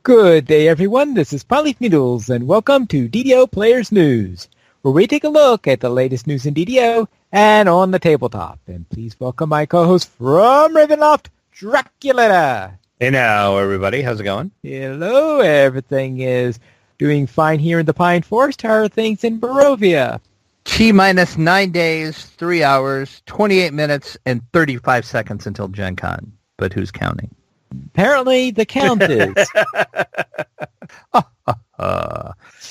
Good day, everyone. This is Polyleaf Noodles, and welcome to DDO Players News, where we take a look at the latest news in DDO and on the tabletop. And please welcome my co-host from Ravenloft, Dracula. Hey now, everybody. How's it going? Hello. Everything is doing fine here in the Pine Forest. How are things in Barovia? T-minus 9 days, 3 hours, 28 minutes, and 35 seconds until Gen Con. But who's counting? Apparently, the count is.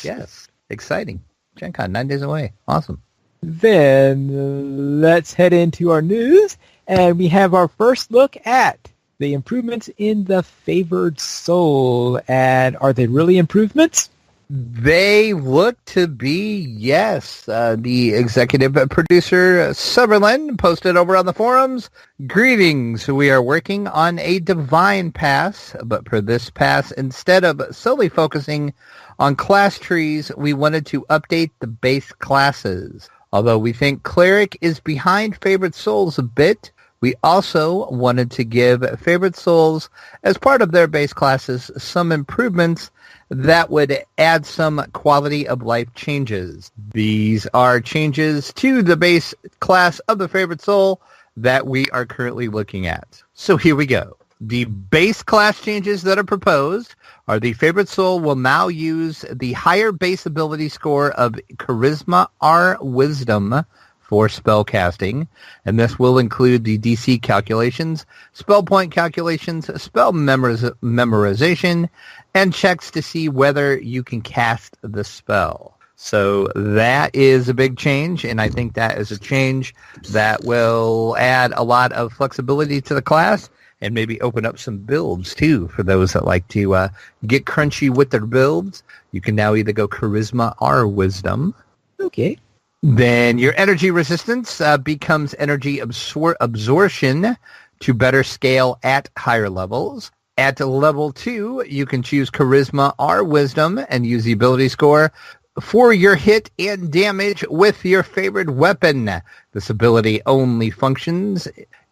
Yes, exciting. Gen Con, 9 days away. Awesome. Then let's head into our news, and we have our first look at the improvements in the Favored Soul. And are they really improvements? They look to be, yes. The executive producer, Sutherland, posted over on the forums, "Greetings, we are working on a divine pass, but for this pass, instead of solely focusing on class trees, we wanted to update the base classes. Although we think Cleric is behind Favored Souls a bit, we also wanted to give Favored Souls, as part of their base classes, some improvements that would add some quality of life changes. These are changes to the base class of the Favored Soul that we are currently looking at. So here we go. The base class changes that are proposed are the Favored Soul will now use the higher base ability score of Charisma R Wisdom for spellcasting, and this will include the DC calculations, spell point calculations, spell memorization, and checks to see whether you can cast the spell. So that is a big change, and I think that is a change that will add a lot of flexibility to the class and maybe open up some builds, too, for those that like to get crunchy with their builds. You can now either go Charisma or Wisdom. Okay. Then your energy resistance becomes energy absorption to better scale at higher levels. At level 2, you can choose Charisma or Wisdom and use the ability score for your hit and damage with your favorite weapon. This ability only functions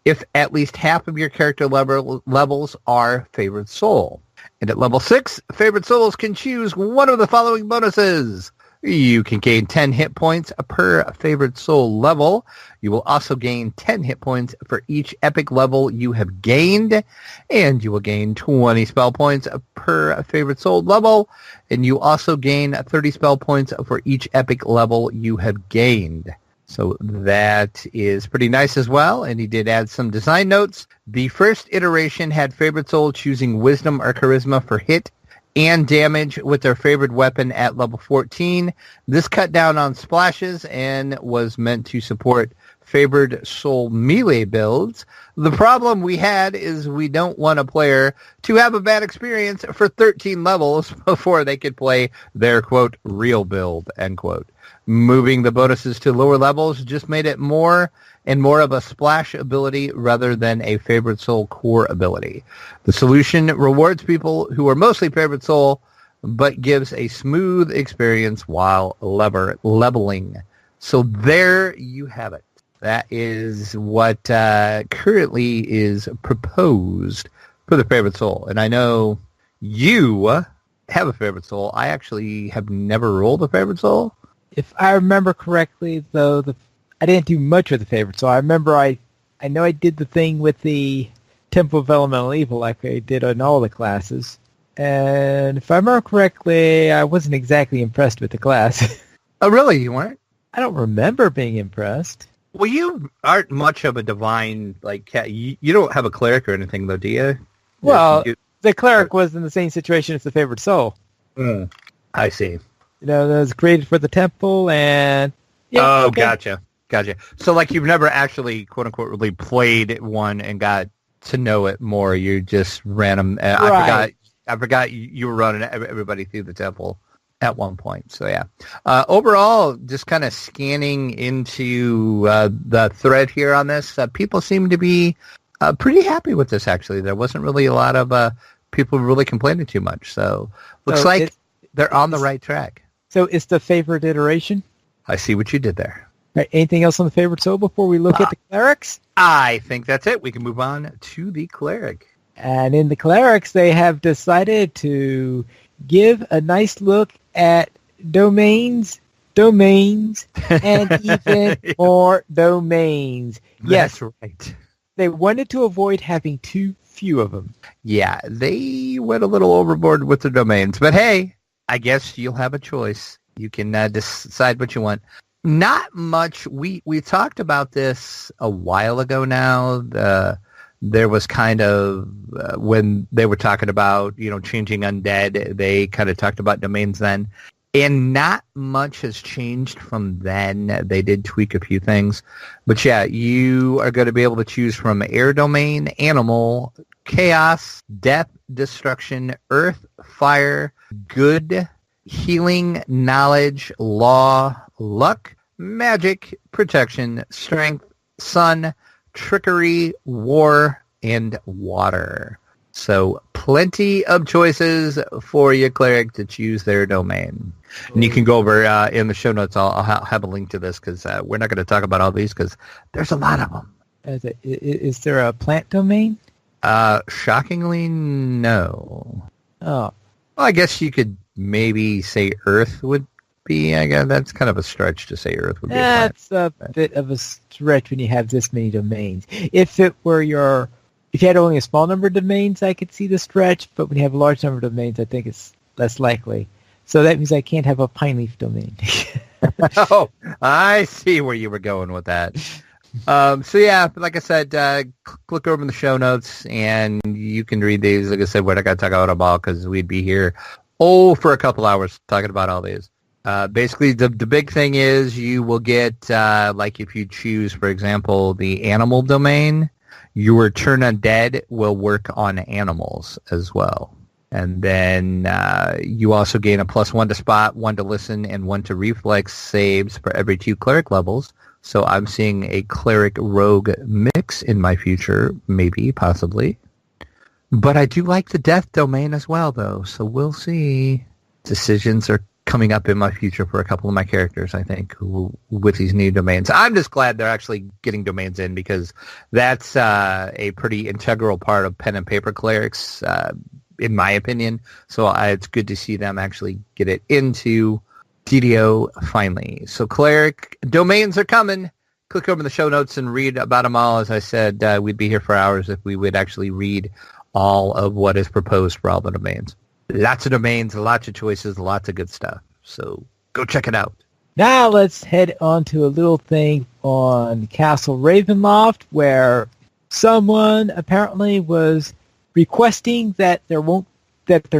if at least half of your character levels are Favored Soul. And at level 6, Favored Souls can choose one of the following bonuses. You can gain 10 hit points per Favored Soul level. You will also gain 10 hit points for each epic level you have gained. And you will gain 20 spell points per Favored Soul level. And you also gain 30 spell points for each epic level you have gained. So that is pretty nice as well. And he did add some design notes. The first iteration had Favored Soul choosing Wisdom or Charisma for hit and damage with their favorite weapon at level 14. This cut down on splashes and was meant to support Favored Soul melee builds. The problem we had is we don't want a player to have a bad experience for 13 levels before they could play their, quote, real build, end quote. Moving the bonuses to lower levels just made it more and more of a splash ability rather than a Favored Soul core ability. The solution rewards people who are mostly Favored Soul, but gives a smooth experience while leveling. So there you have it. That is what currently is proposed for the Favored Soul. And I know you have a Favored Soul. I actually have never rolled a Favored Soul. If I remember correctly, though, I didn't do much with the Favorite Soul. I remember I know I did the thing with the Temple of Elemental Evil like I did on all the classes. And if I remember correctly, I wasn't exactly impressed with the class. Oh, really? You weren't? I don't remember being impressed. Well, you aren't much of a divine, like, you don't have a cleric or anything, though, do you? Well, the cleric was in the same situation as the Favored Soul. I see. You know, that was created for the temple, and... Yeah, okay. Gotcha. So, like, you've never actually, quote-unquote, really played one and got to know it more. You just ran them. Right. I forgot you were running everybody through the temple at one point. So, yeah. Overall, just kind of scanning into the thread here on this, people seem to be pretty happy with this, actually. There wasn't really a lot of people really complaining too much. So, looks like they're on the right track. So, it's the favorite iteration? I see what you did there. All right, anything else on the Favorite Soul before we look at the Clerics? I think that's it. We can move on to the Cleric. And in the Clerics, they have decided to give a nice look at domains, and even more domains. Yes, That's right. they wanted to avoid having too few of them. Yeah, they went a little overboard with the domains. But hey, I guess you'll have a choice. You can decide what you want. Not much. We talked about this a while ago now. There was kind of, when they were talking about, changing undead, they kind of talked about domains then. And not much has changed from then. They did tweak a few things. But yeah, you are going to be able to choose from air domain, animal, chaos, death, destruction, earth, fire, good, healing, knowledge, law, luck, magic, protection, strength, sun, trickery, war, and water. So plenty of choices for your cleric to choose their domain. And you can go over in the show notes. I'll have a link to this because we're not going to talk about all these because there's a lot of them. Is there a plant domain? Shockingly, no. Oh. Well, I guess you could maybe say earth would be. I guess that's kind of a stretch to say earth would be. That's a bit of a stretch when you have this many domains. If you had only a small number of domains, I could see the stretch, but when you have a large number of domains, I think it's less likely. So that means I can't have a pine leaf domain. Oh, I see where you were going with that. So yeah, like I said, click over in the show notes and you can read these. Like I said, we're not going to talk about them all because we'd be here for a couple hours talking about all these. Basically, the big thing is you will get, like if you choose, for example, the animal domain, your turn undead will work on animals as well. And then you also gain a +1 to spot, 1 to listen, and 1 to reflex saves for every 2 cleric levels. So I'm seeing a cleric rogue mix in my future, maybe, possibly. But I do like the death domain as well, though. So we'll see. Decisions are coming up in my future for a couple of my characters, I think, with these new domains. I'm just glad they're actually getting domains in because that's a pretty integral part of pen and paper clerics, in my opinion. So it's good to see them actually get it into DDO finally. So cleric domains are coming. Click over in the show notes and read about them all. As I said, we'd be here for hours if we would actually read all of what is proposed for all the domains. Lots of domains, lots of choices, lots of good stuff. So go check it out. Now let's head on to a little thing on Castle Ravenloft where someone apparently was requesting that there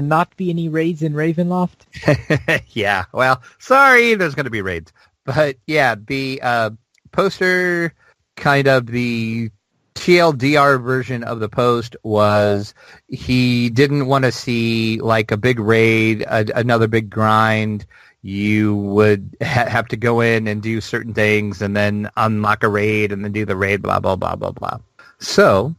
not be any raids in Ravenloft. Yeah, well, sorry, there's going to be raids. But yeah, the poster, kind of the TLDR version of the post was he didn't want to see like a big raid, another big grind. You would have to go in and do certain things and then unlock a raid and then do the raid, blah, blah, blah, blah, blah. So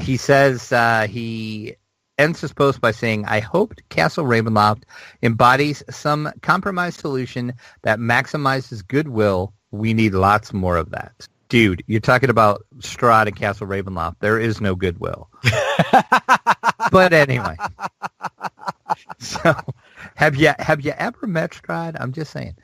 he says he ends his post by saying, I hoped Castle Ravenloft embodies some compromise solution that maximizes goodwill. We need lots more of that. Dude, you're talking about Strahd and Castle Ravenloft. There is no goodwill. But anyway. So, have you ever met Strahd? I'm just saying.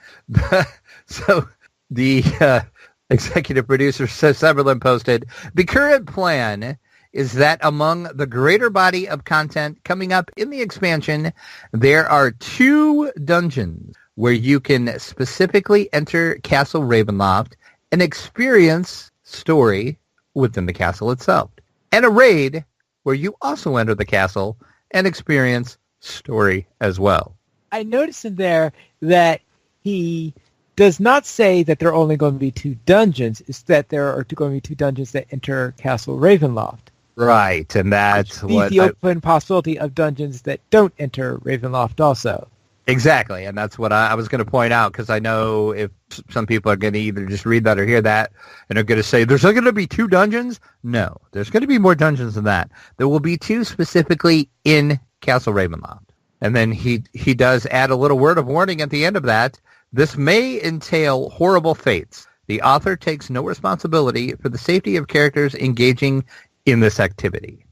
So, the executive producer, Severlin, posted, the current plan is that among the greater body of content coming up in the expansion, there are 2 dungeons where you can specifically enter Castle Ravenloft and experience story within the castle itself, and a raid where you also enter the castle and experience story as well. I noticed in there that he does not say that there are only going to be 2 dungeons. It's that there are going to be 2 dungeons that enter Castle Ravenloft. Right, and that's what the open possibility of dungeons that don't enter Ravenloft also. Exactly, and that's what I was going to point out, because I know if some people are going to either just read that or hear that, and are going to say, there's going to be 2 dungeons? No, there's going to be more dungeons than that. There will be 2 specifically in Castle Ravenloft. And then he does add a little word of warning at the end of that. This may entail horrible fates. The author takes no responsibility for the safety of characters engaging in this activity.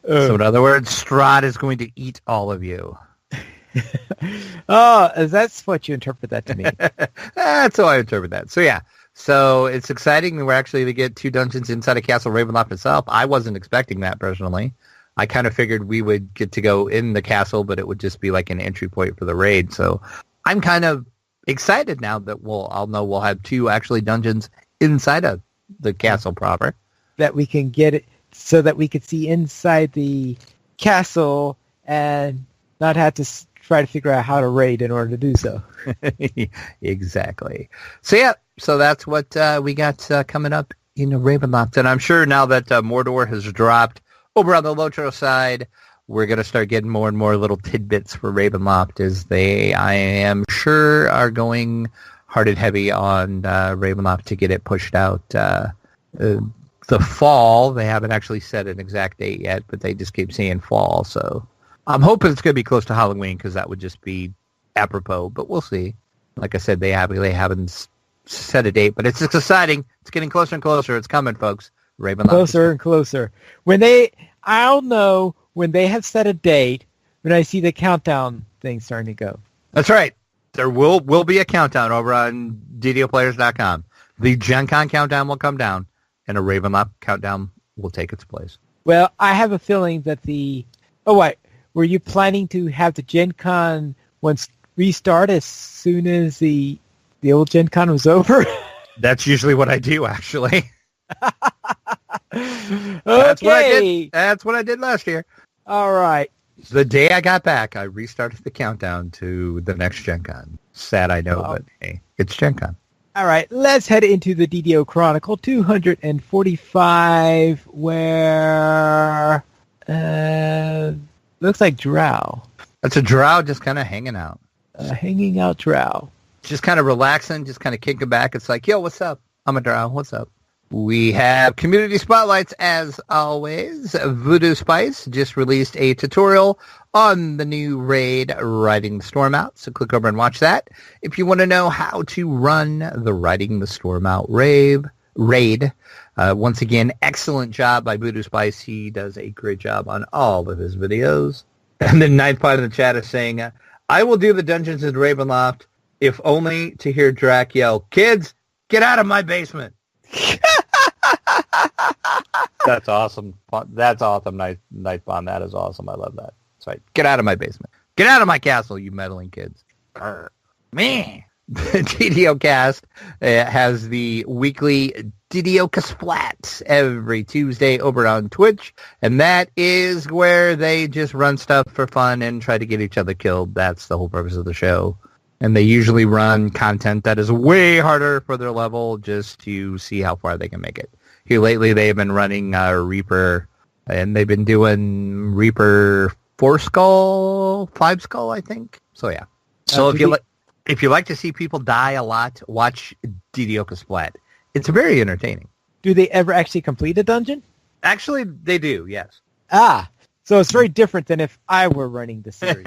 So in other words, Strahd is going to eat all of you. Oh, that's what you interpret that to mean. That's how I interpret that. So yeah. So it's exciting that we're actually to get 2 dungeons inside of Castle Ravenloft itself. I wasn't expecting that personally. I kind of figured we would get to go in the castle, but it would just be like an entry point for the raid. So I'm kind of excited now that I'll know we'll have 2 actually dungeons inside of the castle proper. That we can get it so that we could see inside the castle and not have to try to figure out how to raid in order to do so. Exactly. So yeah, so that's what we got coming up in Ravenloft. And I'm sure now that Mordor has dropped over on the Lotro side, we're going to start getting more and more little tidbits for Ravenloft as I am sure, are going hard and heavy on Ravenloft to get it pushed out the fall. They haven't actually set an exact date yet, but they just keep saying fall. So I'm hoping it's going to be close to Halloween because that would just be apropos, but we'll see. Like I said, they haven't set a date, but it's exciting. It's getting closer and closer. It's coming, folks. Ravenloft. Closer and closer. I'll know when they have set a date when I see the countdown thing starting to go. That's right. There will be a countdown over on DDOplayers.com. The Gen Con countdown will come down, and a Ravenloft countdown will take its place. Well, I have a feeling that were you planning to have the Gen Con restart as soon as the old Gen Con was over? That's usually what I do, actually. Okay. That's what I did last year. All right. The day I got back, I restarted the countdown to the next Gen Con. Sad, I know, but hey, it's Gen Con. All right, let's head into the DDO Chronicle 245, where looks like Drow. That's a Drow just kind of hanging out. Hanging out Drow. Just kind of relaxing, just kind of kicking back. It's like, yo, what's up? I'm a Drow. What's up? We have community spotlights as always. Voodoo Spice just released a tutorial on the new raid Riding the Storm Out, so click over and watch that. If you want to know how to run the Riding the Storm Out raid, once again, excellent job by Voodoo Spice. He does a great job on all of his videos. And then Ninth Pod in the chat is saying, I will do the dungeons in Ravenloft if only to hear Drac yell, kids, get out of my basement. That's awesome. That's awesome. Nice Bond. That is awesome. I love that. That's right. Get out of my basement. Get out of my castle, you meddling kids. Me. The DDO cast has the weekly DDO Splat every Tuesday over on Twitch, and that is where they just run stuff for fun and try to get each other killed. That's the whole purpose of the show. And they usually run content that is way harder for their level just to see how far they can make it. Here lately, they've been running Reaper, and they've been doing Reaper 4 skull, 5 skull, I think. So yeah. So if you like to see people die a lot, watch DDO Splat. It's very entertaining. Do they ever actually complete a dungeon? Actually, they do. Yes. So it's very different than if I were running the series.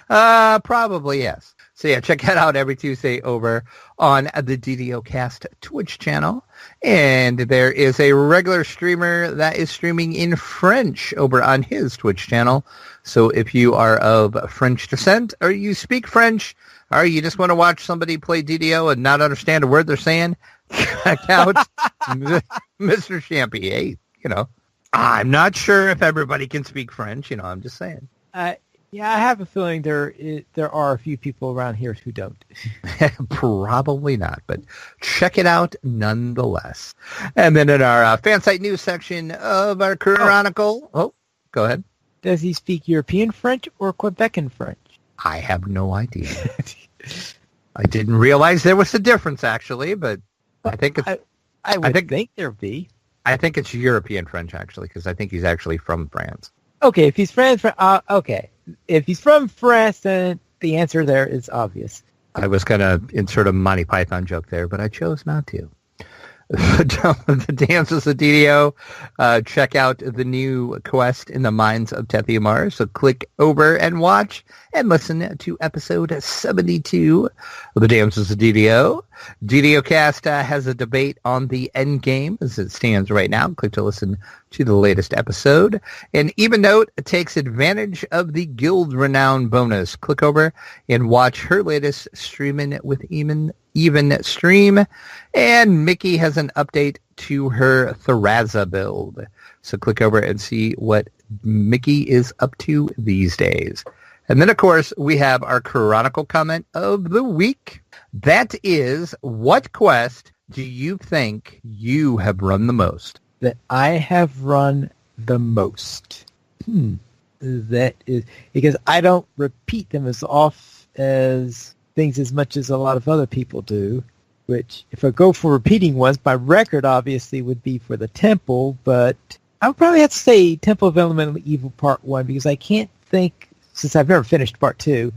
Probably, yes. So yeah, check that out every Tuesday over on the DDO Cast Twitch channel. And there is a regular streamer that is streaming in French over on his Twitch channel. So if you are of French descent, or you speak French, or you just want to watch somebody play DDO and not understand a word they're saying, check out Mr. Champy. Hey, I'm not sure if everybody can speak French. I'm just saying. Yeah, I have a feeling there are a few people around here who don't. Probably not, but check it out nonetheless. And then in our fan site news section of our Chronicle, go ahead. Does he speak European French or Quebecan French? I have no idea. I didn't realize there was a difference, actually, but I think it's... I would think there'd be. I think it's European French, actually, because I think he's actually from France. Okay, if he's okay. If he's from France, then the answer there is obvious. I was going to insert a Monty Python joke there, but I chose not to. The Dances of DDO. Check out the new quest in the Mines of Tethiamar. So click over and watch and listen to episode 72 of the Dances of DDO. DDO Cast has a debate on the end game as it stands right now. Click to listen to the latest episode. And Even Note takes advantage of the Guild Renown bonus. Click over and watch her latest Streaming with Even stream. And Mickey has an update to her Thraza build. So click over and see what Mickey is up to these days. And then, of course, we have our Chronicle comment of the week. That is, what quest do you think you have run the most? That I have run the most. That is because I don't repeat them as often as things as much as a lot of other people do. Which, if I go for repeating ones, my record obviously would be for the Temple, but I would probably have to say Temple of Elemental Evil Part 1 because I can't think, since I've never finished Part 2.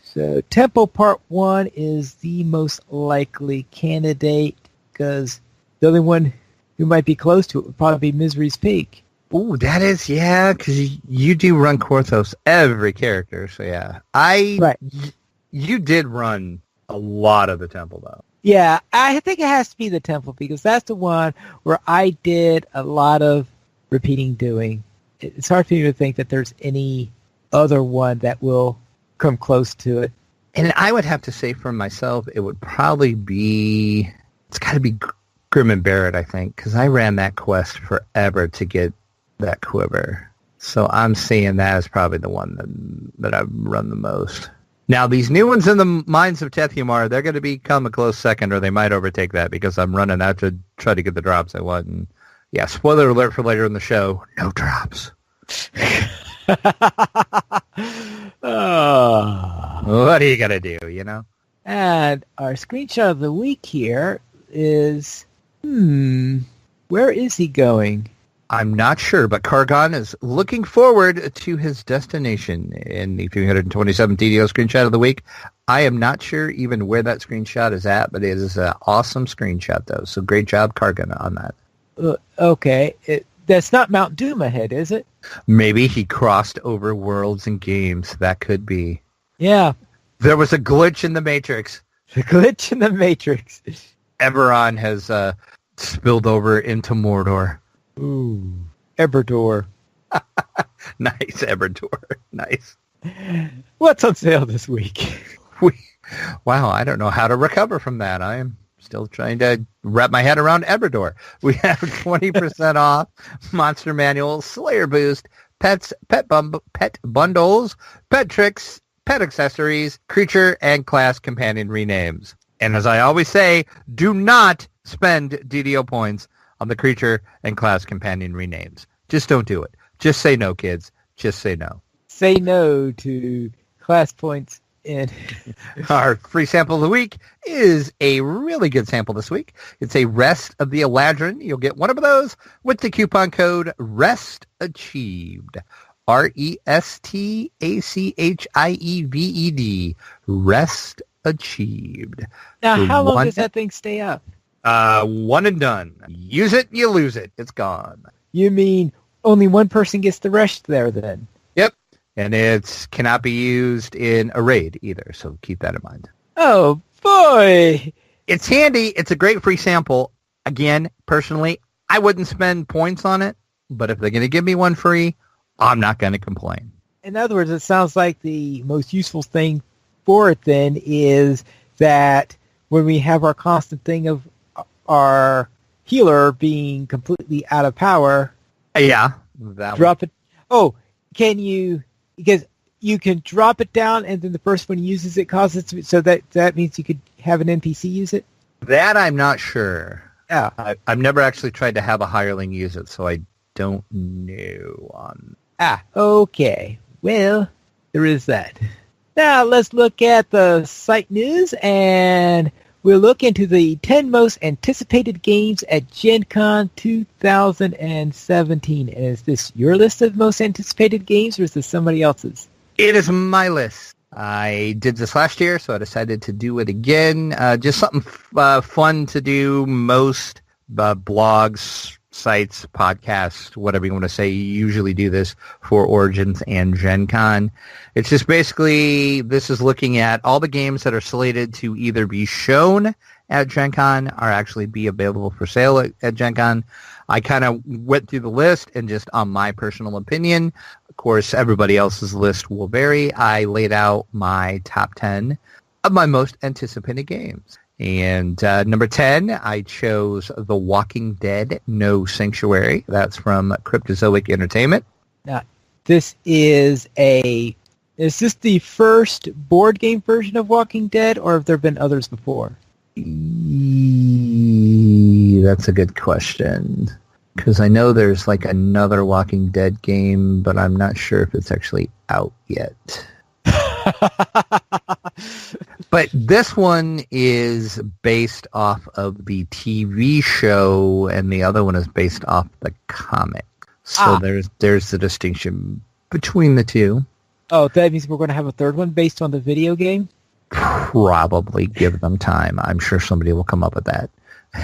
So Temple Part 1 is the most likely candidate because the only one who might be close to it would probably be Misery's Peak. Ooh, that is, yeah, because you do run Korthos every character, so yeah. Right. You did run a lot of the Temple, though. Yeah, I think it has to be the Temple because that's the one where I did a lot of repeating doing. It's hard for me to think that there's any other one that will come close to it. And I would have to say for myself, it would probably be, it's got to be Grim and Barrett, I think, because I ran that quest forever to get that quiver. So I'm seeing that as probably the one that I've run the most. Now, these new ones in the Mines of Tethumar, they're going to become a close second, or they might overtake that because I'm running out to try to get the drops I want. And yeah, spoiler alert for later in the show, no drops. What are you going to do, you know? And our screenshot of the week here is, where is he going? I'm not sure, but Kargon is looking forward to his destination in the 327th DDO screenshot of the week. I am not sure even where that screenshot is at, but it is an awesome screenshot, though. So great job, Kargon, on that. Okay. That's not Mount Doom ahead, is it? Maybe he crossed over worlds and games. That could be. Yeah. There was a glitch in the Matrix. The glitch in the Matrix. Eberron has spilled over into Mordor. Ooh, Eberdor. Nice, Eberdor. Nice. What's on sale this week? Wow, I don't know how to recover from that. I am still trying to wrap my head around Eberdor. We have 20% off Monster Manual, Slayer Boost, pet bundles, pet tricks, pet accessories, creature and class companion renames. And as I always say, do not spend DDO points on the creature and class companion renames. Just don't do it. Just say no, kids. Just say no. Say no to class points in. Our free sample of the week is a really good sample this week. It's a Rest of the Eladrin. You'll get one of those with the coupon code REST ACHIEVED. RESTACHIEVED. Rest Achieved. Now, how long does that thing stay up? One and done. Use it, you lose it. It's gone. You mean only one person gets the rest there then? Yep. And it cannot be used in a raid either, so keep that in mind. Oh, boy. It's handy. It's a great free sample. Again, personally, I wouldn't spend points on it, but if they're going to give me one free, I'm not going to complain. In other words, it sounds like the most useful thing for it then is that when we have our constant thing of our healer being completely out of power. Yeah. Drop it. Oh, can you, because you can drop it down and then the first one uses it causes it, so that means you could have an NPC use it? That I'm not sure. Yeah. I've never actually tried to have a hireling use it, so I don't know on. Okay. Well, there is that. Now let's look at the site news and we'll look into the 10 most anticipated games at Gen Con 2017. And is this your list of most anticipated games, or is this somebody else's? It is my list. I did this last year, so I decided to do it again. Just something fun to do. Most blogs, sites, podcasts, whatever you want to say, usually do this for Origins and Gen Con. It's just basically, this is looking at all the games that are slated to either be shown at Gen Con are actually be available for sale at Gen Con. I kind of went through the list and just on my personal opinion, of course, everybody else's list will vary. I laid out my top 10 of my most anticipated games. And number 10, I chose The Walking Dead No Sanctuary. That's from Cryptozoic Entertainment. Now, this is this the first board game version of Walking Dead, or have there been others before? That's a good question. Because I know there's like another Walking Dead game, but I'm not sure if it's actually out yet. But this one is based off of the TV show, and the other one is based off the comic. So there's the distinction between the two. Oh, that means we're going to have a third one based on the video game? Probably give them time. I'm sure somebody will come up with that.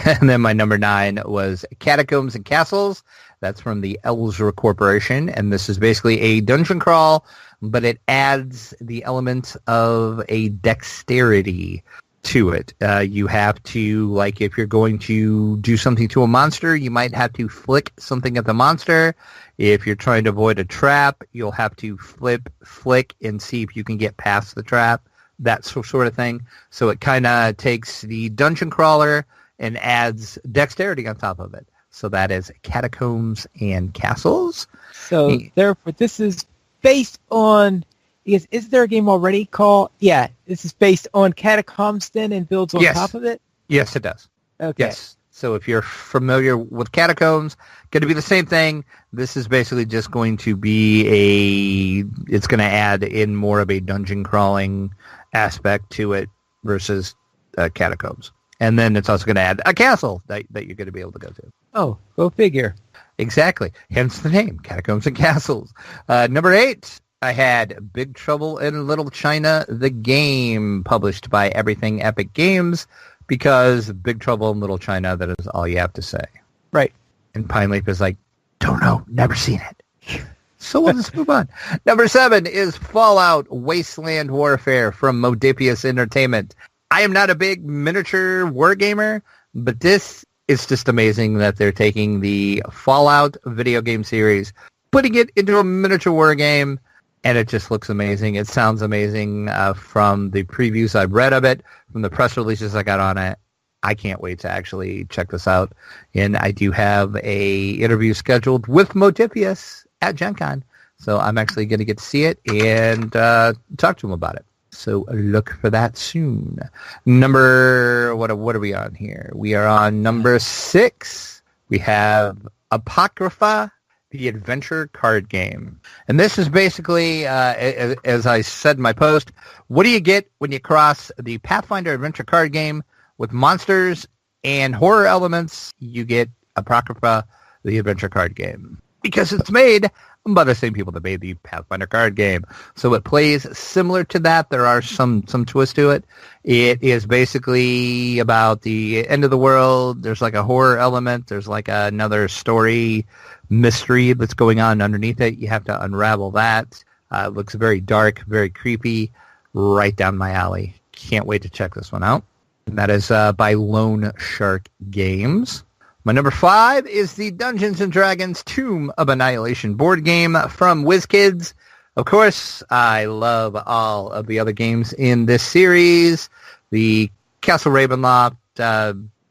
And then my number 9 was Catacombs and Castles. That's from the Elzra Corporation, and this is basically a dungeon crawl, but it adds the element of a dexterity to it. You have to, like, if you're going to do something to a monster, you might have to flick something at the monster. If you're trying to avoid a trap, you'll have to flick, and see if you can get past the trap, that sort of thing. So it kind of takes the dungeon crawler and adds dexterity on top of it. So that is Catacombs and Castles. So therefore, this is based on... Is there a game already called... Yeah, this is based on Catacombs then and builds on top of it? Yes, it does. Okay. Yes. So if you're familiar with Catacombs, going to be the same thing. This is basically just going to be it's going to add in more of a dungeon crawling aspect to it versus Catacombs. And then it's also going to add a castle that you're going to be able to go to. Oh, go figure. Exactly. Hence the name, Catacombs and Castles. Number 8, I had Big Trouble in Little China, the game, published by Everything Epic Games, because Big Trouble in Little China, that is all you have to say. Right. And Pine Leaf is like, don't know, never seen it. So we'll just move on. Number 7 is Fallout Wasteland Warfare from Modipius Entertainment. I am not a big miniature wargamer, but this is just amazing that they're taking the Fallout video game series, putting it into a miniature wargame, and it just looks amazing. It sounds amazing from the previews I've read of it, from the press releases I got on it. I can't wait to actually check this out. And I do have a interview scheduled with Modipius at Gen Con, so I'm actually going to get to see it and talk to him about it. So look for that soon. What are we on here? We are on number 6. We have Apocrypha, the adventure card game. And this is basically, as I said in my post, what do you get when you cross the Pathfinder adventure card game with monsters and horror elements? You get Apocrypha, the adventure card game. Because it's made by the same people that made the Pathfinder card game. So it plays similar to that. There are some twists to it. It is basically about the end of the world. There's like a horror element. There's like another story mystery that's going on underneath it. You have to unravel that. It looks very dark, very creepy, right down my alley. Can't wait to check this one out. And that is by Lone Shark Games. My number 5 is the Dungeons & Dragons Tomb of Annihilation board game from WizKids. Of course, I love all of the other games in this series. The Castle Ravenloft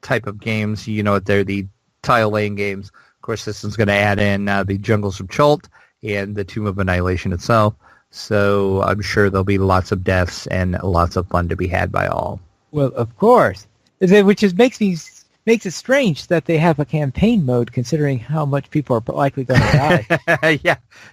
type of games, you know what, they're the tile-laying games. Of course, this one's going to add in the Jungles of Chult and the Tomb of Annihilation itself. So I'm sure there'll be lots of deaths and lots of fun to be had by all. Well, of course. Which makes it strange that they have a campaign mode, considering how much people are likely going to die.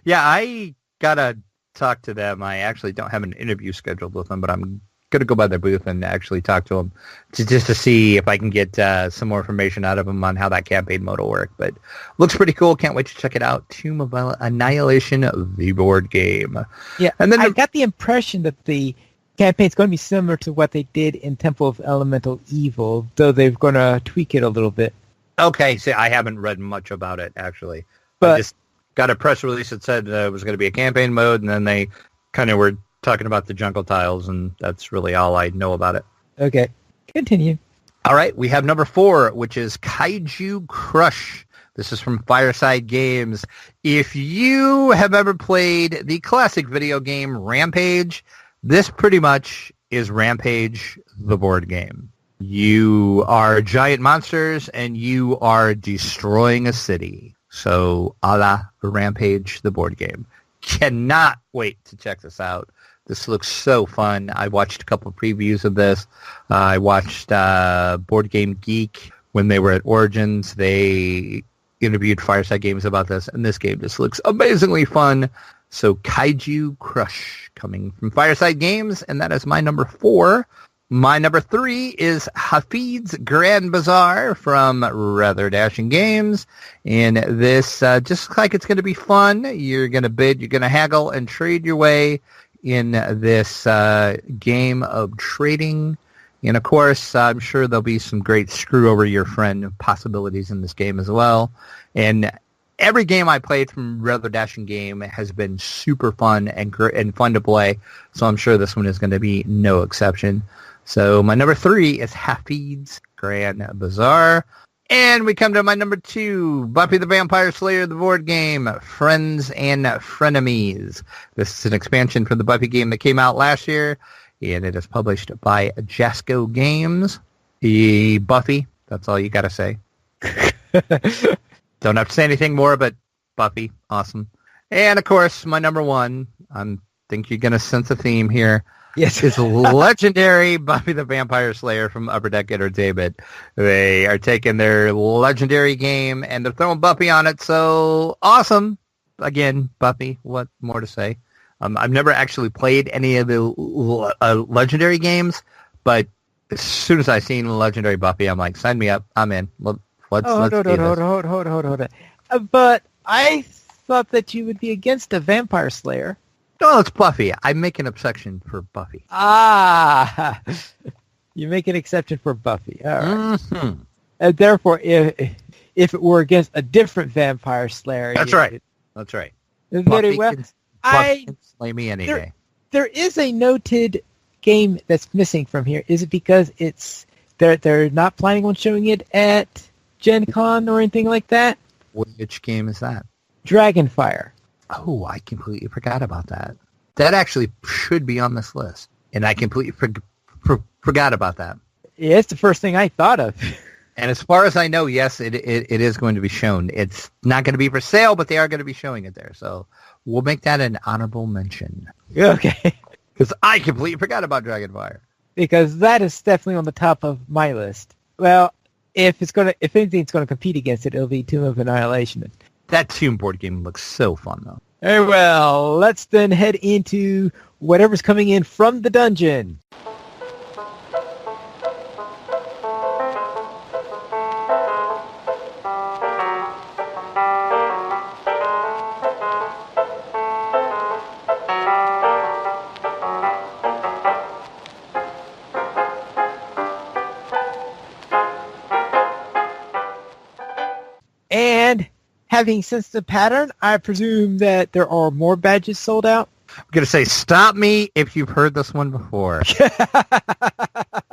Yeah, I gotta talk to them. I actually don't have an interview scheduled with them, but I'm gonna go by their booth and actually talk to them just to see if I can get some more information out of them on how that campaign mode will work. But looks pretty cool. Can't wait to check it out. Tomb of Annihilation, the board game. Yeah, and then I got the impression that the campaign's going to be similar to what they did in Temple of Elemental Evil, though they're going to tweak it a little bit. Okay, see, I haven't read much about it, actually. But I just got a press release that said it was going to be a campaign mode, and then they kind of were talking about the jungle tiles, and that's really all I know about it. Okay, continue. All right, we have number 4, which is Kaiju Crush. This is from Fireside Games. If you have ever played the classic video game Rampage, this pretty much is Rampage, the board game. You are giant monsters, and you are destroying a city. So, a la Rampage, the board game. Cannot wait to check this out. This looks so fun. I watched a couple of previews of this. I watched Board Game Geek when they were at Origins. They interviewed Fireside Games about this, and this game just looks amazingly fun. So Kaiju Crush coming from Fireside Games, and that is my number 4. My number 3 is Hafid's Grand Bazaar from Rather Dashing Games. And this just looks like it's going to be fun. You're going to bid, you're going to haggle, and trade your way in this game of trading. And of course, I'm sure there'll be some great screw over your friend possibilities in this game as well. And every game I played from Rather Dashing Game has been super fun and fun to play. So I'm sure this one is going to be no exception. So my number 3 is Hafid's Grand Bazaar. And we come to my number 2, Buffy the Vampire Slayer, the board game, Friends and Frenemies. This is an expansion from the Buffy game that came out last year, and it is published by Jasco Games. Buffy, that's all you got to say. Don't have to say anything more, but Buffy, awesome. And, of course, my number 1, I think you're going to sense a theme here. Yes. It's legendary Buffy the Vampire Slayer from Upper Deck Entertainment. They are taking their legendary game and they're throwing Buffy on it. So awesome. Again, Buffy, what more to say? I've never actually played any of the legendary games, but as soon as I seen legendary Buffy, I'm like, sign me up. I'm in. Let's hold on. But I thought that you would be against a Vampire Slayer. No, it's Buffy. I make an exception for Buffy. Ah, you make an exception for Buffy. All right. Mm-hmm. And therefore, if it were against a different Vampire Slayer, that's right. That's right. Very well. Buffy can slay me any day. There is a noted game that's missing from here. Is it because they're not planning on showing it at Gen Con or anything like that? Which game is that? Dragonfire. Oh, I completely forgot about that. That actually should be on this list, and I completely forgot about that. Yeah, it's the first thing I thought of. And as far as I know, yes, it is going to be shown. It's not going to be for sale, but they are going to be showing it there. So we'll make that an honorable mention. Okay. Because I completely forgot about Dragonfire. Because that is definitely on the top of my list. Well, if anything's going to compete against it, it'll be Tomb of Annihilation. That Tomb board game looks so fun, though. Very well. Let's then head into whatever's coming in from the dungeon. And having sensed the pattern, I presume that there are more badges sold out. I'm going to say, stop me if you've heard this one before.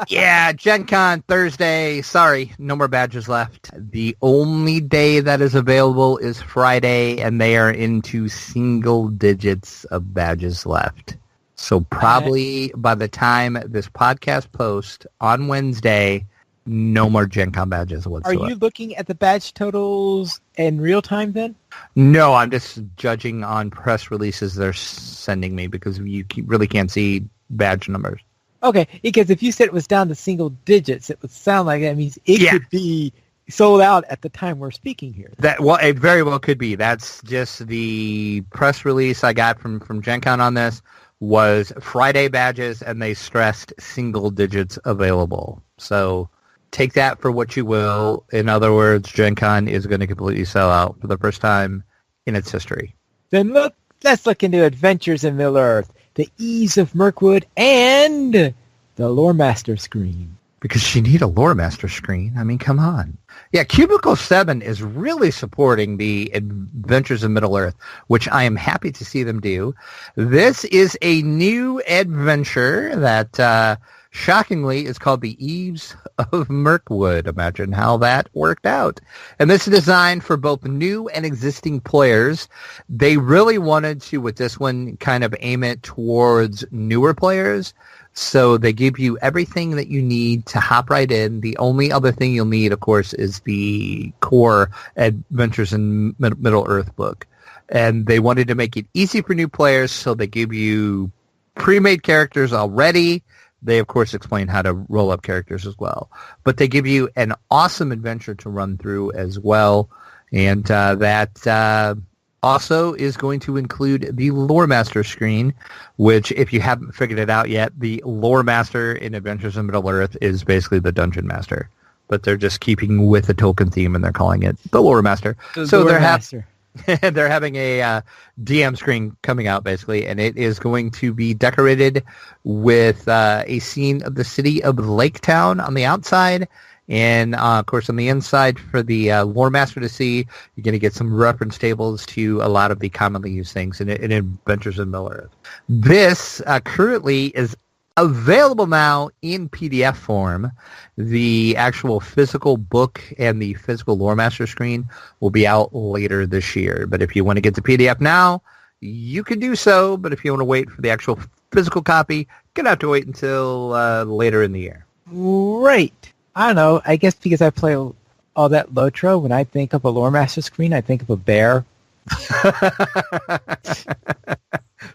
Yeah, Gen Con Thursday. Sorry, no more badges left. The only day that is available is Friday, and they are into single digits of badges left. So probably by the time this podcast posts on Wednesday, no more Gen Con badges whatsoever. Are you looking at the badge totals in real time then? No, I'm just judging on press releases they're sending me because you really can't see badge numbers. Okay, because if you said it was down to single digits, it would sound like that means it could be sold out at the time we're speaking here. It very well could be. That's just the press release I got from Gen Con on this was Friday badges, and they stressed single digits available. So take that for what you will. In other words, Gen Con is going to completely sell out for the first time in its history. Then let's look into Adventures in Middle-earth, the Ease of Mirkwood, and the Lore Master screen. Because you need a Lore Master screen. I mean, come on. Yeah, Cubicle 7 is really supporting the Adventures in Middle-earth, which I am happy to see them do. This is a new adventure that Shockingly, it's called the Eves of Mirkwood. Imagine how that worked out. And this is designed for both new and existing players. They really wanted to, with this one, kind of aim it towards newer players. So they give you everything that you need to hop right in. The only other thing you'll need, of course, is the core Adventures in Middle-earth book. And they wanted to make it easy for new players, so they give you pre-made characters already. They, of course, explain how to roll up characters as well. But they give you an awesome adventure to run through as well. And that also is going to include the Lore Master screen, which, if you haven't figured it out yet, the Lore Master in Adventures in Middle-earth is basically the Dungeon Master. But they're just keeping with the Tolkien theme, and they're calling it the Lore Master. They're having a DM screen coming out, basically, and it is going to be decorated with a scene of the city of Lake Town on the outside. And, of course, on the inside for the Lore Master to see, you're going to get some reference tables to a lot of the commonly used things in Adventures in Middle-earth. This currently is available now in PDF form. The actual physical book and the physical Lore Master screen will be out later this year. But if you want to get the PDF now, you can do so. But if you want to wait for the actual physical copy, you're going to have to wait until later in the year. Right. I don't know. I guess because I play all that Lotro, when I think of a Lore Master screen, I think of a bear.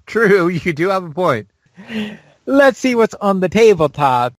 True. You do have a point. Let's see what's on the tabletop.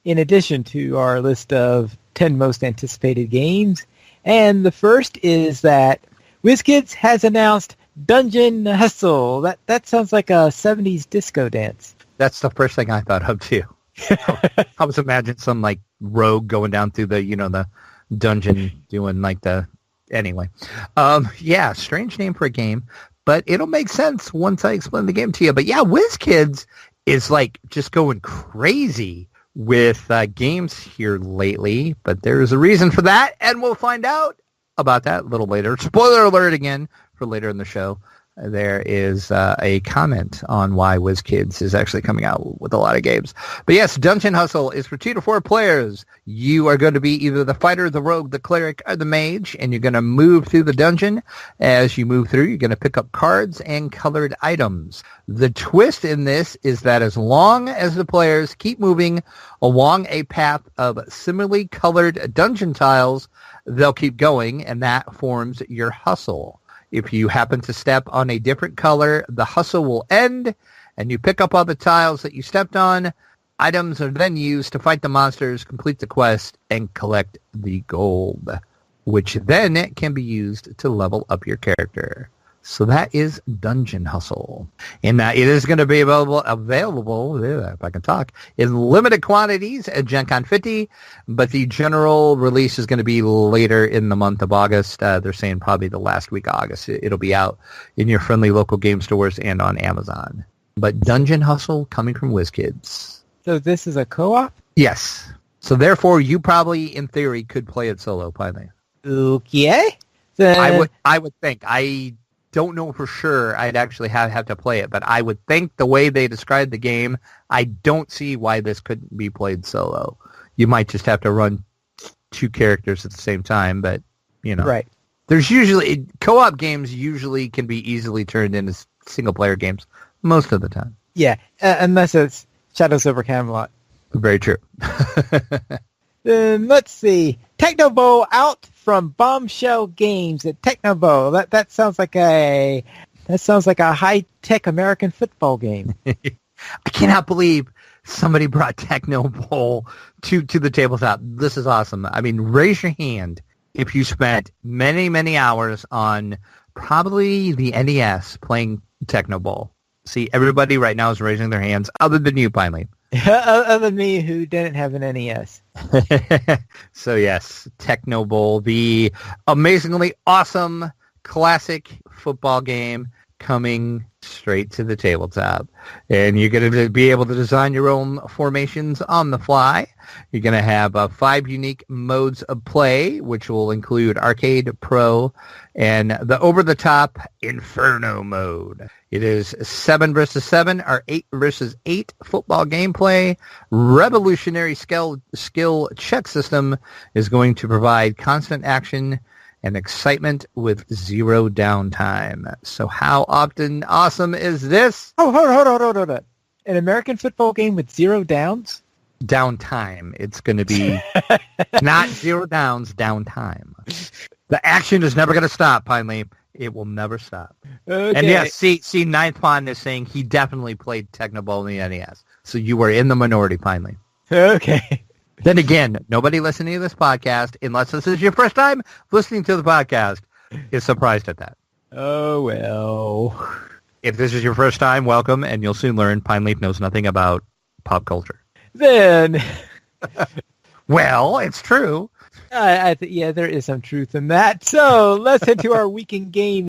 In addition to our list of 10 most anticipated games, and the first is that WizKids has announced Dungeon Hustle. That sounds like a 70s disco dance. That's the first thing I thought of, too. I was imagining some, like, rogue going down through the, the dungeon doing, like, Anyway. Yeah, strange name for a game, but it'll make sense once I explain the game to you. But, yeah, WizKids is, like, just going crazy with games here lately, but there's a reason for that, and we'll find out about that a little later. Spoiler alert again for later in the show. There is a comment on why WizKids is actually coming out with a lot of games. But yes, Dungeon Hustle is for 2 to 4 players. You are going to be either the fighter, the rogue, the cleric, or the mage, and you're going to move through the dungeon. As you move through, you're going to pick up cards and colored items. The twist in this is that as long as the players keep moving along a path of similarly colored dungeon tiles, they'll keep going, and that forms your hustle. If you happen to step on a different color, the hustle will end, and you pick up all the tiles that you stepped on. Items are then used to fight the monsters, complete the quest, and collect the gold, which then can be used to level up your character. So that is Dungeon Hustle. And it is going to be available, if I can talk, in limited quantities at Gen Con 50, but the general release is going to be later in the month of August. They're saying probably the last week of August. It'll be out in your friendly local game stores and on Amazon. But Dungeon Hustle coming from WizKids. So this is a co-op? Yes. So therefore, you probably, in theory, could play it solo, probably. Okay. I would think. I don't know for sure. I'd actually have to play it, but I would think the way they described the game, I don't see why this couldn't be played solo. You might just have to run 2 characters at the same time, but right. There's usually co-op games usually can be easily turned into single player games most of the time. Yeah, unless it's Shadows over Camelot. Very true. Let's see. Technobowl out from Bombshell Games at Technobowl. That sounds like a high-tech American football game. I cannot believe somebody brought Technobowl to the tabletop. This is awesome. I mean, raise your hand if you spent many, many hours on probably the NES playing Technobowl. See, everybody right now is raising their hands, other than you, finally. Other than me, who didn't have an NES. So yes, Technobowl, the amazingly awesome classic football game coming straight to the tabletop. And you're going to be able to design your own formations on the fly. You're going to have 5 unique modes of play, which will include Arcade, Pro, and the over-the-top Inferno mode. It is 7 versus 7 or 8 versus 8 football gameplay. Revolutionary skill check system is going to provide constant action and excitement with 0 downtime. So how awesome is this? Oh, hold on. An American football game with 0 downs? Downtime. It's going to be not 0 downs, downtime. The action is never going to stop, Pineleaf. It will never stop. Okay. And yes, see, Ninth Pond is saying he definitely played Technoball in the NES. So you were in the minority, Pineleaf. Okay. Then again, nobody listening to this podcast, unless this is your first time listening to the podcast, is surprised at that. Oh, well. If this is your first time, welcome, and you'll soon learn Pineleaf knows nothing about pop culture. Then... Well, it's true. Yeah, there is some truth in that. So let's head to our weekend game.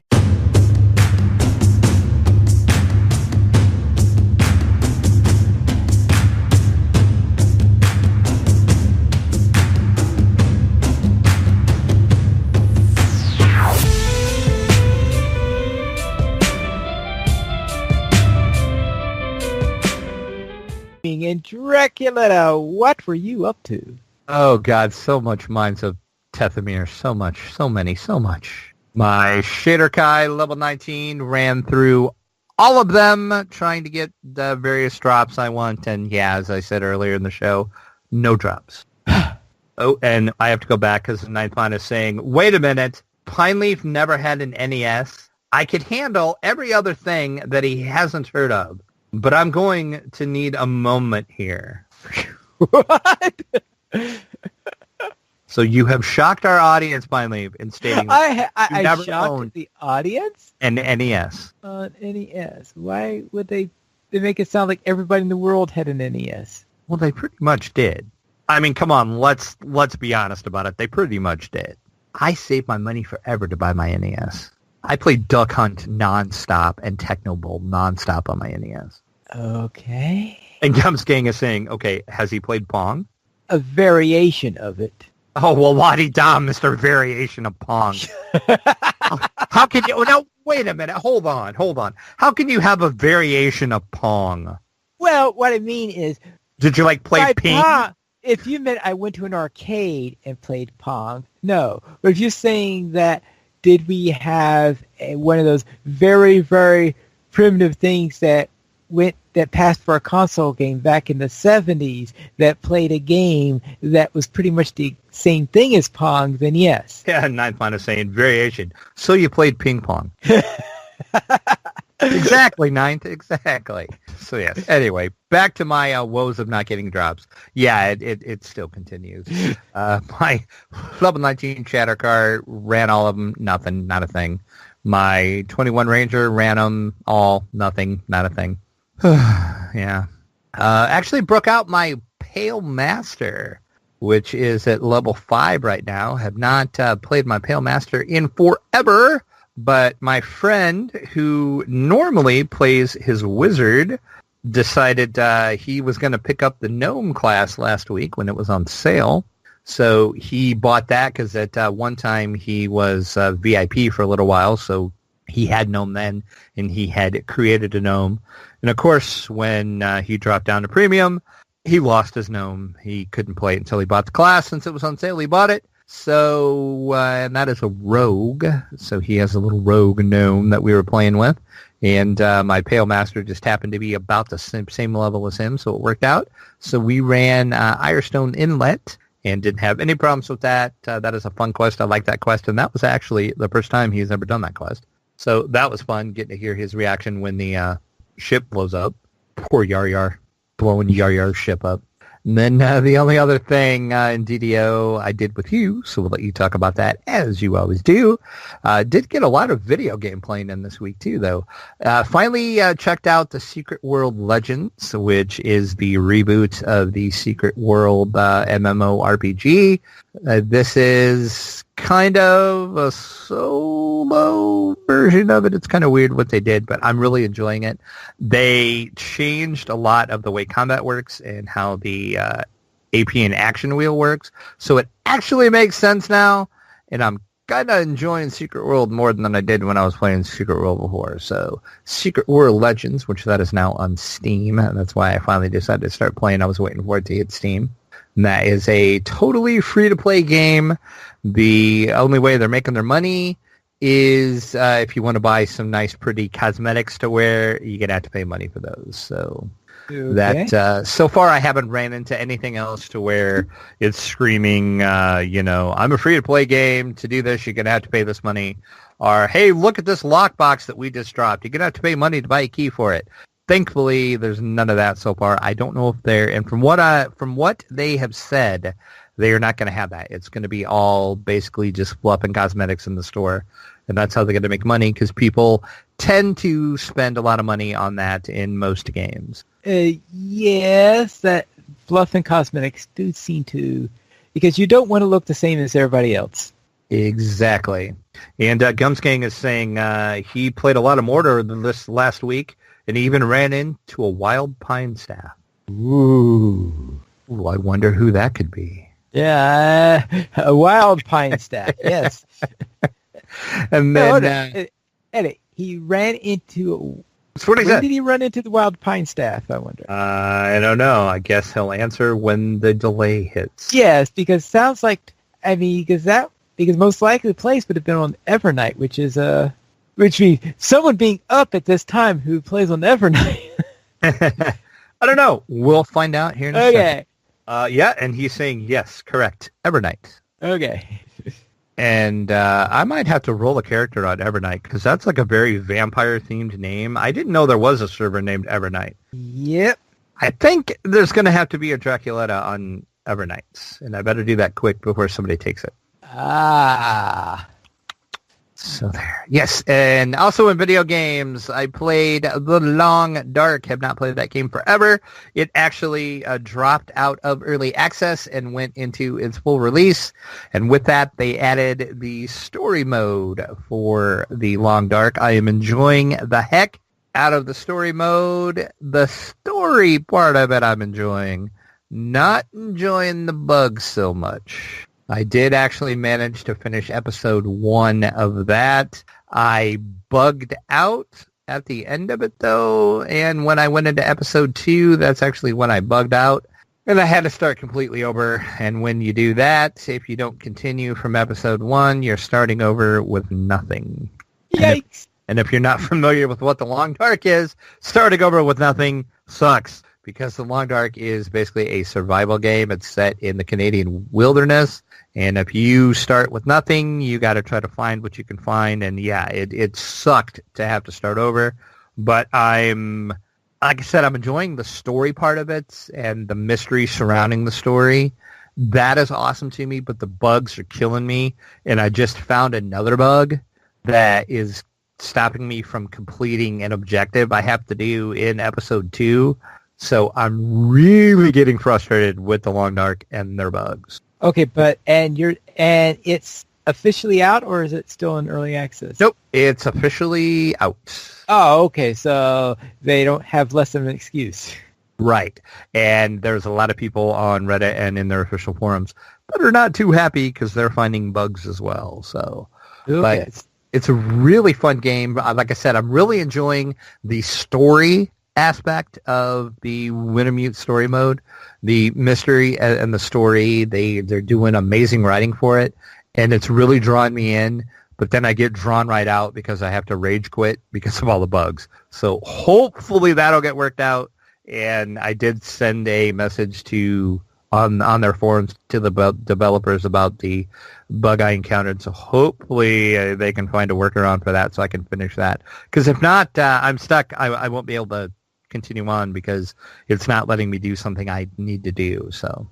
And Dracula, what were you up to? Oh, God, so much Mines of Tethamir. So much, so many, so much. My Shader Kai, level 19, ran through all of them, trying to get the various drops I want. And yeah, as I said earlier in the show, no drops. Oh, and I have to go back because the Ninth Pond is saying, wait a minute, Pineleaf never had an NES. I could handle every other thing that he hasn't heard of, but I'm going to need a moment here. What? So you have shocked our audience, Pineleaf, in stating I never shocked owned the audience? an NES. NES. Why would they make it sound like everybody in the world had an NES? Well, they pretty much did. I mean, come on, let's be honest about it. They pretty much did. I saved my money forever to buy my NES. I played Duck Hunt nonstop and Techno Bowl nonstop on my NES. Okay. And Gums Gang is saying, okay, has he played Pong? A variation of it. Oh, well, la-di-da, Mr. Variation of Pong. How can you... Now, wait a minute. Hold on. How can you have a variation of Pong? Well, what I mean is... Did you, play Ping? If you meant I went to an arcade and played Pong, no. But if you're saying that, did we have one of those very, very primitive things that passed for a console game back in the 70s that played a game that was pretty much the same thing as Pong, then yes. Yeah, Ninth Pond is saying variation. So you played ping pong. Exactly, Ninth, exactly. So yes, anyway, back to my woes of not getting drops. Yeah, it still continues. My level 19 Shatter card ran all of them, nothing, not a thing. My 21 Ranger ran them all, nothing, not a thing. Yeah. Actually broke out my Pale Master, which is at level 5 right now. Have not played my Pale Master in forever, but my friend who normally plays his wizard decided he was going to pick up the gnome class last week when it was on sale. So he bought that because at one time he was VIP for a little while, so he had gnome then, and he had created a gnome. And of course, when he dropped down to premium, he lost his gnome. He couldn't play it until he bought the class. Since it was on sale, he bought it. So, and that is a rogue. So he has a little rogue gnome that we were playing with. And my Pale Master just happened to be about the same level as him, so it worked out. So we ran Irestone Inlet and didn't have any problems with that. That is a fun quest. I like that quest. And that was actually the first time he's ever done that quest. So that was fun, getting to hear his reaction when the ship blows up. Poor Yar, blowing Yar's ship up. And then the only other thing in DDO I did with you, so we'll let you talk about that as you always do. Did get a lot of video game playing in this week too, though. Finally checked out the Secret World Legends, which is the reboot of the Secret World MMORPG. This is kind of a solo version of it. It's kind of weird what they did, but I'm really enjoying it. They changed a lot of the way combat works and how the AP and action wheel works, so it actually makes sense now, and I'm kind of enjoying Secret World more than I did when I was playing Secret World before. So Secret World Legends, which that is now on Steam, and that's why I finally decided to start playing. I was waiting for it to hit Steam. And that is a totally free-to-play game. The only way they're making their money is if you want to buy some nice, pretty cosmetics to wear, you're going to have to pay money for those. So that so far I haven't ran into anything else to where it's screaming, I'm a free-to-play game. To do this, you're going to have to pay this money. Or, hey, look at this lockbox that we just dropped. You're going to have to pay money to buy a key for it. Thankfully, there's none of that so far. I don't know if they're, and from what they have said, they are not going to have that. It's going to be all basically just fluff and cosmetics in the store, and that's how they're going to make money because people tend to spend a lot of money on that in most games. Yes, that fluff and cosmetics do seem to, because you don't want to look the same as everybody else. Exactly. And Gumsgang is saying he played a lot of Mortar this last week. And he even ran into a wild pine staff. Ooh, I wonder who that could be. Yeah, a wild pine staff, yes. And then... Eddie, he ran into... That's what he said. When did he run into the wild pine staff, I wonder? I don't know. I guess he'll answer when the delay hits. Yes, because sounds like... because most likely the place would have been on Evernight, which means someone being up at this time who plays on Evernight. I don't know. We'll find out here in a second. Yeah, and he's saying, yes, correct. Evernight. Okay. And I might have to roll a character on Evernight, because that's like a very vampire-themed name. I didn't know there was a server named Evernight. Yep. I think there's going to have to be a Draculetta on Evernights, and I better do that quick before somebody takes it. Ah. So there. Yes, and also in video games, I played The Long Dark. Have not played that game forever. It actually dropped out of early access and went into its full release. And with that, they added the story mode for The Long Dark. I am enjoying the heck out of the story mode. The story part of it I'm enjoying. Not enjoying the bugs so much. I did actually manage to finish episode 1 of that. I bugged out at the end of it, though, and when I went into episode 2, that's actually when I bugged out, and I had to start completely over, and when you do that, if you don't continue from episode 1, you're starting over with nothing. Yikes! And if you're not familiar with what The Long Dark is, starting over with nothing sucks, because The Long Dark is basically a survival game. It's set in the Canadian wilderness. And if you start with nothing, you got to try to find what you can find. And yeah, it sucked to have to start over. But like I said, I'm enjoying the story part of it and the mystery surrounding the story. That is awesome to me, but the bugs are killing me. And I just found another bug that is stopping me from completing an objective I have to do in episode 2. So I'm really getting frustrated with The Long Dark and their bugs. Okay, but and it's officially out, or is it still in early access? Nope, it's officially out. Oh, okay, so they don't have less of an excuse. Right, and there's a lot of people on Reddit and in their official forums that are not too happy because they're finding bugs as well. So, okay. But it's a really fun game. Like I said, I'm really enjoying the story aspect of the Wintermute story mode. The mystery and the story, they're doing amazing writing for it, and it's really drawing me in, but then I get drawn right out because I have to rage quit because of all the bugs. So hopefully that'll get worked out, and I did send a message on their forums to the developers about the bug I encountered, so hopefully they can find a workaround for that so I can finish that. Because if not, I'm stuck. I won't be able to continue on because it's not letting me do something I need to do. So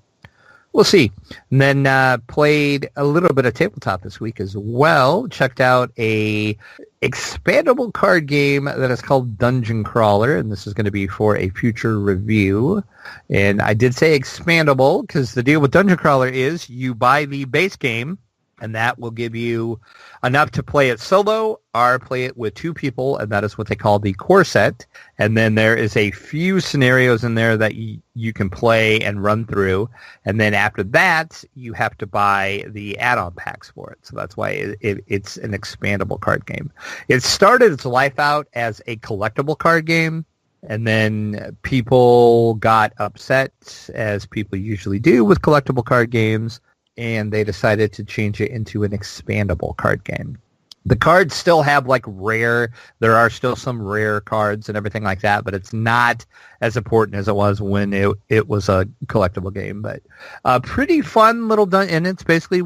we'll see. And then played a little bit of tabletop this week as well. Checked out a expandable card game that is called Dungeon Crawler, and this is going to be for a future review. And I did say expandable because the deal with Dungeon Crawler is you buy the base game, and that will give you enough to play it solo or play it with two people, and that is what they call the core set. And then there is a few scenarios in there that you can play and run through. And then after that, you have to buy the add-on packs for it. So that's why it's an expandable card game. It started its life out as a collectible card game, and then people got upset, as people usually do with collectible card games, and they decided to change it into an expandable card game. The cards still have there are still some rare cards and everything like that, but it's not as important as it was when it was a collectible game. But a pretty fun little and it's basically,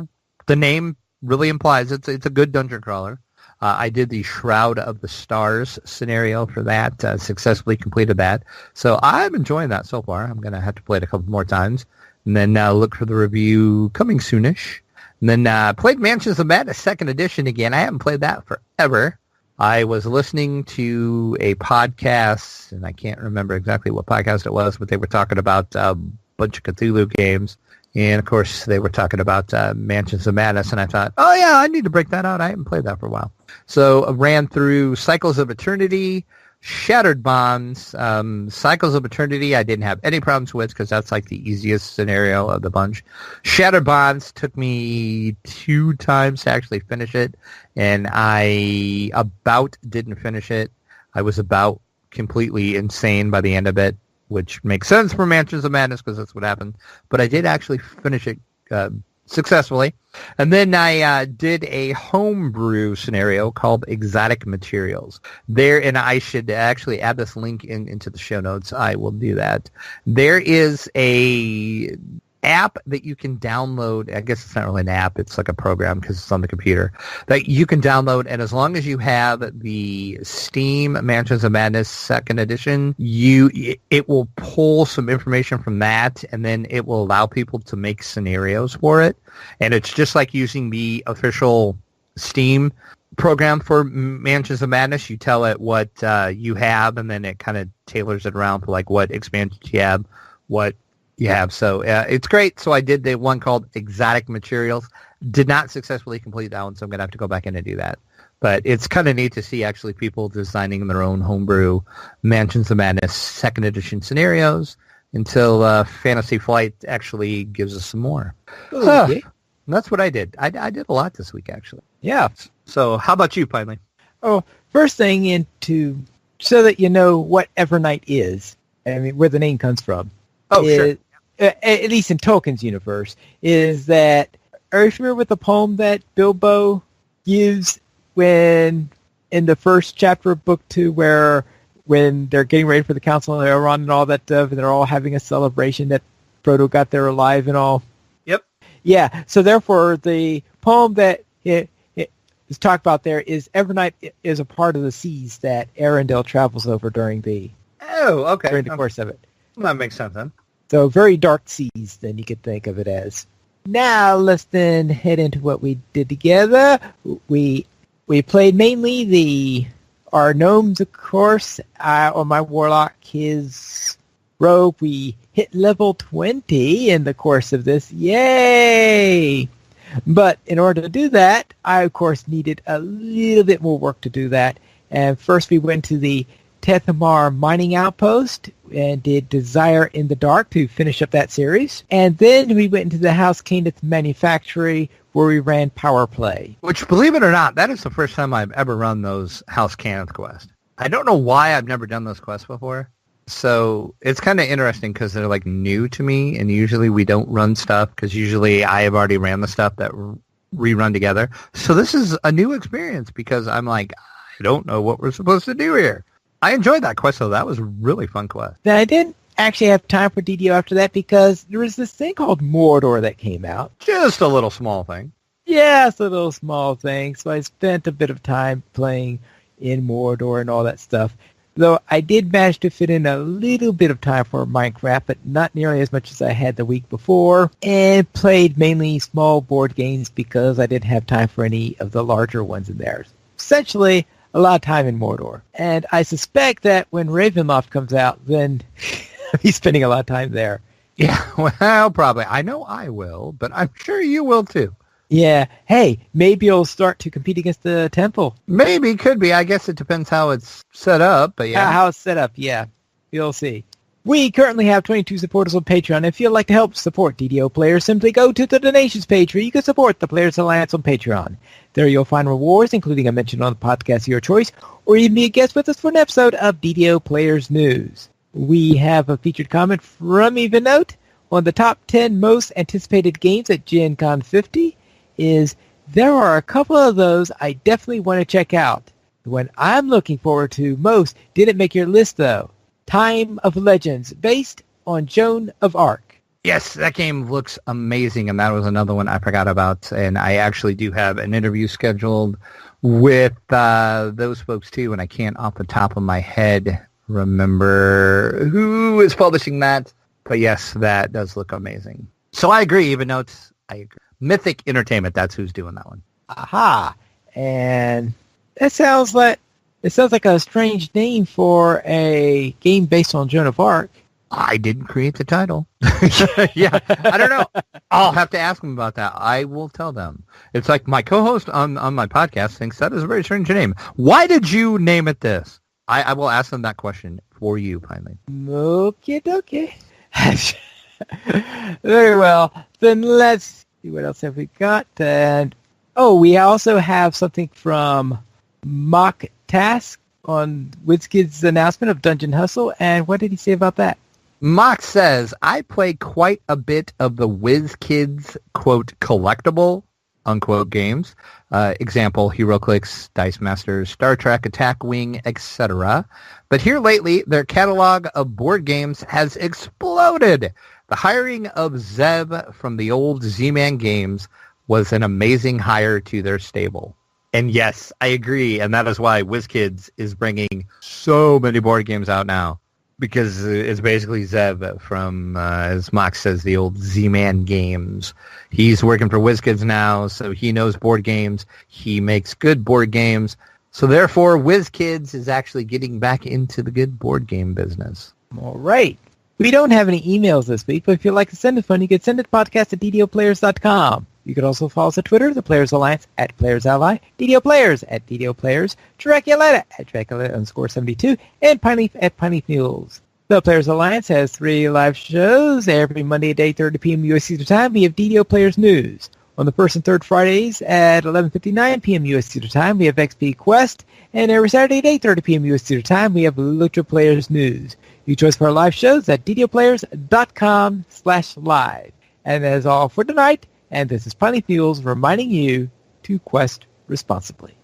the name really implies it's a good dungeon crawler. I did the Shroud of the Stars scenario for that, successfully completed that. So I'm enjoying that so far. I'm going to have to play it a couple more times. And then look for the review coming soonish. And then played Mansions of Madness 2nd Edition again. I haven't played that forever. I was listening to a podcast, and I can't remember exactly what podcast it was, but they were talking about a bunch of Cthulhu games. And, of course, they were talking about Mansions of Madness, and I thought, oh, yeah, I need to break that out. I haven't played that for a while. So I ran through Cycles of Eternity, Shattered Bonds, Cycles of Eternity I didn't have any problems with because that's like the easiest scenario of the bunch. Shattered Bonds took me 2 times to actually finish it, and I about didn't finish it. I was about completely insane by the end of it, which makes sense for Mansions of Madness because that's what happened. But I did actually finish it successfully. And then I did a homebrew scenario called Exotic Materials. There, and I should actually add this link into the show notes. I will do that. There is a app that you can download. I guess it's not really an app. It's like a program because it's on the computer that you can download. And as long as you have the Steam Mansions of Madness 2nd Edition, it will pull some information from that, and then it will allow people to make scenarios for it. And it's just like using the official Steam program for Mansions of Madness. You tell it what you have, and then it kind of tailors it around for like what expansions you have, what you have. So it's great. So I did the one called Exotic Materials. Did not successfully complete that one, so I'm going to have to go back in and do that. But it's kind of neat to see actually people designing their own homebrew Mansions of Madness 2nd Edition scenarios until Fantasy Flight actually gives us some more. Okay. That's what I did. I did a lot this week, actually. Yeah. So how about you, finally? Oh, first thing so that you know what Evernight is, I mean, where the name comes from. Oh, sure. At least in Tolkien's universe, is that, are you familiar with the poem that Bilbo gives when, in the first chapter of Book 2, when they're getting ready for the Council of Elrond and all that stuff, and they're all having a celebration that Frodo got there alive and all? Yep. Yeah, so therefore the poem that it is talked about there is Evernight is a part of the seas that Arendelle travels over during the course of it. Well, that makes sense then. So very dark seas, then you could think of it as. Now let's then head into what we did together. We played mainly our gnomes, of course. On my warlock, his rogue, we hit level 20 in the course of this. Yay! But in order to do that, I of course needed a little bit more work to do that. And first we went to the Tethamar mining outpost and did Desire in the Dark to finish up that series. And then we went into the House Cannith Manufactory where we ran Power Play. Which, believe it or not, that is the first time I've ever run those House Cannith quests. I don't know why I've never done those quests before. So it's kind of interesting because they're like new to me, and usually we don't run stuff because usually I have already ran the stuff that rerun together. So this is a new experience because I'm like, I don't know what we're supposed to do here. I enjoyed that quest, though. That was a really fun quest. Then I didn't actually have time for DDO after that because there was this thing called Mordor that came out. Just a little small thing. Yeah, it's a little small thing. So I spent a bit of time playing in Mordor and all that stuff. Though I did manage to fit in a little bit of time for Minecraft, but not nearly as much as I had the week before, and played mainly small board games because I didn't have time for any of the larger ones in there. Essentially, a lot of time in Mordor. And I suspect that when Ravenloft comes out, then I'll be spending a lot of time there. Yeah, well, probably. I know I will, but I'm sure you will too. Yeah. Hey, maybe it'll start to compete against the temple. Maybe, could be. I guess it depends how it's set up, but yeah. How it's set up, yeah. You'll see. We currently have 22 supporters on Patreon. If you'd like to help support DDO players, simply go to the donations page where you can support the Players Alliance on Patreon. There you'll find rewards, including a mention on the podcast of your choice, or even be a guest with us for an episode of DDO Players News. We have a featured comment from Evenote on the top 10 most anticipated games at Gen Con 50. There are a couple of those I definitely want to check out. The one I'm looking forward to most didn't make your list, though. Time of Legends, based on Joan of Arc. Yes, that game looks amazing, and that was another one I forgot about. And I actually do have an interview scheduled with those folks, too, and I can't off the top of my head remember who is publishing that. But yes, that does look amazing. So I agree, even though I agree. Mythic Entertainment, that's who's doing that one. Aha. And it sounds like a strange name for a game based on Joan of Arc. I didn't create the title. Yeah, I don't know. I'll have to ask them about that. I will tell them. It's like my co-host on my podcast thinks that is a very strange name. Why did you name it this? I will ask them that question for you, finally. Okay. Very well. Then let's see, what else have we got? And we also have something from Mock Task on WizKid's announcement of Dungeon Hustle. And what did he say about that? Mock says, I play quite a bit of the WizKids, quote, collectible, unquote, games. Example, HeroClix, Dice Masters, Star Trek, Attack Wing, etc. But here lately, their catalog of board games has exploded. The hiring of Zeb from the old Z-Man games was an amazing hire to their stable. And yes, I agree, and that is why WizKids is bringing so many board games out now, because it's basically Zeb from, as Mox says, the old Z-Man games. He's working for WizKids now, so he knows board games. He makes good board games. So therefore, WizKids is actually getting back into the good board game business. All right. We don't have any emails this week, but if you'd like to send us one, you can send it to podcast@ddoplayers.com. You can also follow us on Twitter, the Players Alliance @PlayersAlly, DDO Players @DDO Players, Dracula @Dracula_72, and Pineleaf @PineleafNews. The Players Alliance has 3 live shows every Monday at 8:30 p.m. U.S. Eastern Time. We have DDO Players News. On the first and third Fridays at 11:59 p.m. U.S. Eastern Time, we have XP Quest. And every Saturday at 8:30 p.m. U.S. Eastern Time, we have Lucha Players News. You choose for our live shows at ddoplayers.com/live. And that is all for tonight. And this is Pineleaf News reminding you to quest responsibly.